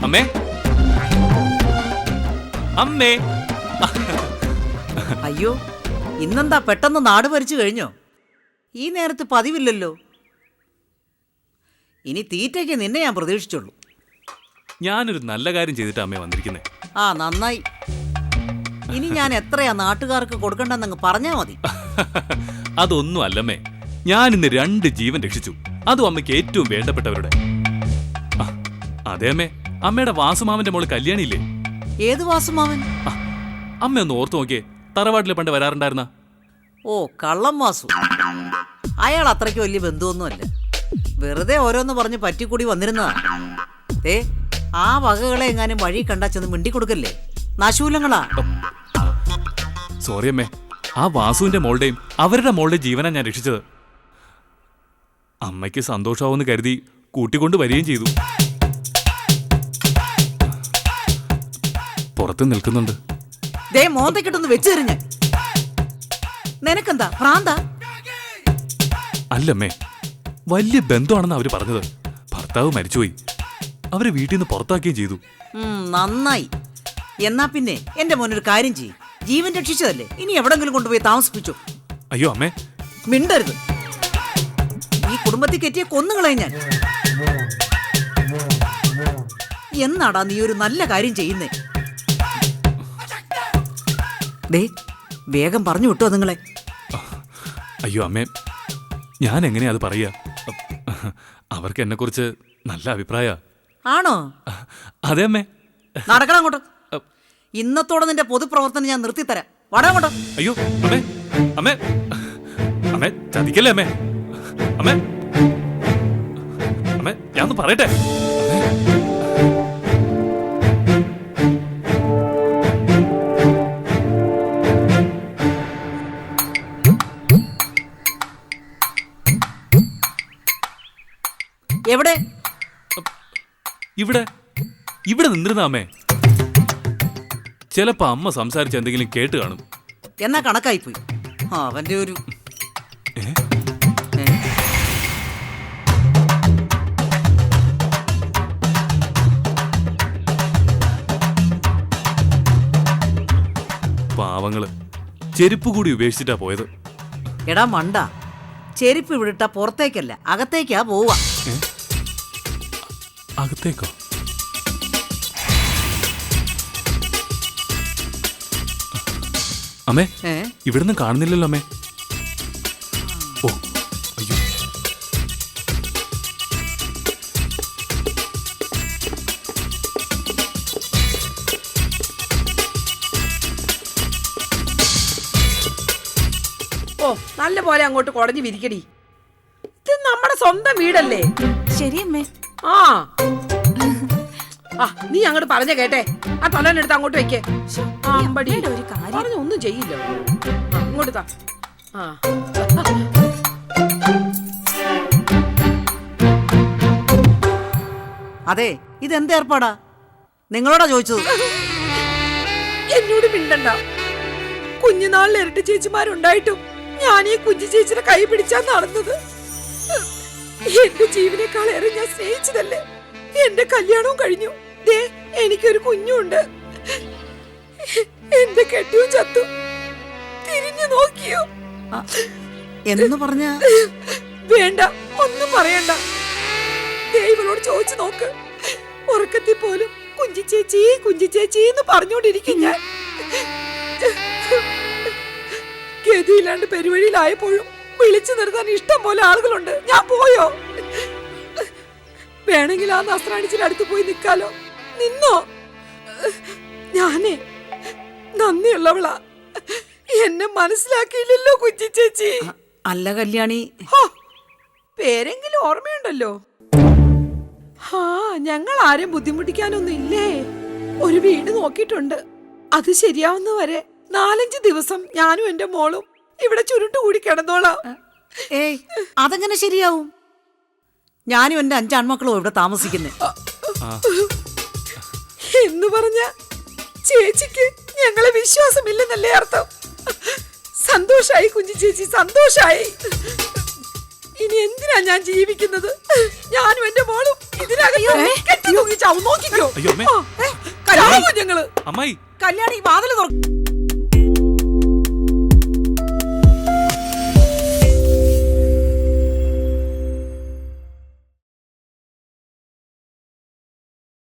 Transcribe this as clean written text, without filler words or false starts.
അമ്മേ അമ്മേ. അയ്യോ, ഇന്നെന്താ പെട്ടെന്ന് നാട് ഭരിച്ചു കഴിഞ്ഞോ? ഈ നേരത്ത് പതിവില്ലല്ലോ. ഇനി തീറ്റയ്ക്ക് നിന്നെ ഞാൻ പ്രതീക്ഷിച്ചുള്ളൂ. ഞാനൊരു നല്ല കാര്യം ചെയ്തിട്ട് അമ്മേ വന്നിരിക്കുന്നേ. ആ, നന്നായി. ഇനി ഞാൻ എത്രയാ നാട്ടുകാർക്ക് കൊടുക്കണ്ടെന്നങ്ങ് പറഞ്ഞാ മതി. അതൊന്നും അല്ലമ്മേ, ഞാൻ ഇന്ന് 2 ജീവൻ രക്ഷിച്ചു. അതും അമ്മയ്ക്ക് ഏറ്റവും വേണ്ടപ്പെട്ടവരുടെ. അതെ അമ്മേ, അമ്മയുടെ വാസുമാവന്റെ മോള് കല്യാണിയില്ലേ? ഏത് വാസുമാവൻ? അമ്മ ഒന്ന് ഓർത്തു നോക്കിയേ, തറവാട്ടിൽ പണ്ട് വരാറുണ്ടായിരുന്ന. ഓ, കള്ളം വാസു. അയാൾ അത്രയ്ക്ക് വലിയ ബന്ധുവൊന്നുമല്ല. വെറുതെ ഓരോന്ന് പറഞ്ഞ് പറ്റിക്കൂടി വന്നിരുന്നതാ. ആ വകകളെ എങ്ങാനും വഴി കണ്ടാ ചെന്ന് മിണ്ടിക്കൊടുക്കല്ലേ, നശൂലങ്ങളാ. സോറി അമ്മേ, ആ വാസുവിന്റെ മോളുടെയും അവരുടെ മോളുടെ ജീവനാ ഞാൻ രക്ഷിച്ചത്. അമ്മയ്ക്ക് സന്തോഷമാവെന്ന് കരുതി കൂട്ടിക്കൊണ്ട് വരികയും ചെയ്തു. പുറത്ത് നിൽക്കുന്നുണ്ട്. മോന്തക്കിട്ടൊന്ന് വെച്ചു തരും ഞാൻ. നിനക്കെന്താ ഭ്രാന്താ? അല്ലമ്മേ, വലിയ ബന്ധമാണെന്ന് അവര് പറഞ്ഞത്. ഭർത്താവ് മരിച്ചുപോയി, അവരെ വീട്ടിൽ നിന്ന് പുറത്താക്കുകയും ചെയ്തു. നന്നായി. എന്നാ പിന്നെ എന്റെ മോനൊരു കാര്യം ചെയ്യും. ജീവൻ രക്ഷിച്ചതല്ലേ, ഇനി എവിടെങ്കിലും കൊണ്ടുപോയി താമസിപ്പിച്ചു. അയ്യോ അമ്മേ, മിണ്ടരുത്. ഈ കുടുംബത്തിൽ കെറ്റിയെ കൊന്നുകളയും ഞാൻ. എന്നാടാ നീ ഒരു നല്ല കാര്യം ചെയ്യുന്നേ? വേഗം പറഞ്ഞു വിട്ടോ നിങ്ങളെ. അയ്യോ അമ്മേ, ഞാൻ എങ്ങനെയാ അത് പറയാ? അവർക്ക് എന്നെ കുറിച്ച് നല്ല അഭിപ്രായ. ആണോ? അതെ അമ്മേ. നടക്കണം അങ്ങോട്ട്. ഇന്നത്തോടെ നിന്റെ പൊതുപ്രവർത്തനം ഞാൻ നിർത്തിത്തരാം. വടാ അങ്ങോട്ട്. അയ്യോ അമ്മേ, അമ്മേ, അമ്മേ ചതിക്കല്ലേ അമ്മേ. അമ്മേ, അമ്മേ, ഞാനൊന്ന് പറയട്ടെ. എവിടെ? ഇവിടെ ഇവിടെ നിന്നിരുന്ന അമ്മേ. ചിലപ്പോ അമ്മ സംസാരിച്ച എന്തെങ്കിലും കേട്ട് കാണും. എന്നാ കണക്കായിപ്പോയി അവന്റെ ഒരു. പാവങ്ങള് ചെരുപ്പ് കൂടി ഉപേക്ഷിച്ചിട്ടാ പോയത്. എടാ മണ്ട, ചെരുപ്പ് വിടിട്ട പുറത്തേക്കല്ല അകത്തേക്കാ പോവാ. അകത്തേക്കോ? അമ്മേ, ഇവിടുന്ന് കാണുന്നില്ലല്ലോ അമ്മേ. ഓ അയ്യോ, ഓ നല്ല പോലെ അങ്ങോട്ട് കുടഞ്ഞു വിരിക്കടി. ഇത് നമ്മുടെ സ്വന്തം വീടല്ലേ? ശരിയമ്മേ. നീ അങ്ങോട്ട് പറഞ്ഞ കേട്ടെ. ആ തലേനെടുത്ത് അങ്ങോട്ട് വെക്കേ. ഒരു കാര്യം ഒന്നും ചെയ്യില്ല. അങ്ങോട്ട് താ. അതെ, ഇതെന്ത് ഏർപ്പാടാ? നിങ്ങളോടാ ചോദിച്ചത്. എന്നോട് മിണ്ടണ്ട. കുഞ്ഞുനാളിൽ ഇരട്ട ചേച്ചിമാരുണ്ടായിട്ടും ഞാൻ ഈ കുഞ്ഞു ചേച്ചിയുടെ കൈ പിടിച്ചാ നടന്നത്. എന്റെ ജീവനേക്കാളേറെ ഞാൻ സ്നേഹിച്ചതല്ലേ. എന്റെ കല്യാണവും കഴിഞ്ഞു. എനിക്കൊരു കുഞ്ഞുണ്ട്. എന്റെ കെട്ടിയും ചത്തു. തിരിഞ്ഞു നോക്കിയോ എന്ന് പറഞ്ഞ? വേണ്ട, ഒന്നും പറയണ്ട. ദൈവനോട് ചോദിച്ചു നോക്ക്. ഉറക്കത്തിൽ പോലും കുഞ്ചി ചേച്ചി കുഞ്ചി ചേച്ചി എന്ന് പറഞ്ഞുകൊണ്ടിരിക്കും ഞാൻ. ഗതിയില്ലാണ്ട് പെരുവഴിയിലായപ്പോഴും വിളിച്ചു നിർത്താൻ ഇഷ്ടം പോലെ ആളുകളുണ്ട്. ഞാൻ പോയോ? വേണമെങ്കിൽ ആ നസ്രാണിച്ചിന്റെ അടുത്ത് പോയി നിൽക്കാലോ. നിന്നോ? ഞാനേ നന്ദിയുള്ളവളാ. എന്നെ മനസ്സിലാക്കിയില്ലല്ലോ കുഞ്ചി ചേച്ചി. അല്ല കല്യാണി, പേരെങ്കിലും ഓർമ്മയുണ്ടല്ലോ. ഞങ്ങൾ ആരെയും ബുദ്ധിമുട്ടിക്കാനൊന്നും ഇല്ലേ. ഒരു വീട് നോക്കിയിട്ടുണ്ട്. അത് ശരിയാവുന്നവരെ 4-5 ദിവസം ഞാനും എന്റെ മോളും ഇവിടെ ചുരുട്ടുകൂടി കിടന്നോളാം. അതെങ്ങനെ ശരിയാവും? ഞാനും എന്റെ 5 ആൺമക്കളും ഇവിടെ താമസിക്കുന്നേ. എന്ന് പറഞ്ഞ ചേച്ചിക്ക് ഞങ്ങളെ വിശ്വാസമില്ലെന്നല്ലേ അർത്ഥം? സന്തോഷായി കുഞ്ഞി ചേച്ചി, സന്തോഷായി. ഇനി എന്തിനാ ഞാൻ ജീവിക്കുന്നത്? ഞാനും എന്റെ മോളും ഇതിനകത്ത് കെട്ടി തൂങ്ങി ചാവും. നോക്കിക്കോ. അയ്യോ അമ്മേ. കല്യാണം കുഞ്ഞുങ്ങള് അമ്മായി കല്യാണി വാതില് തുറക്കും.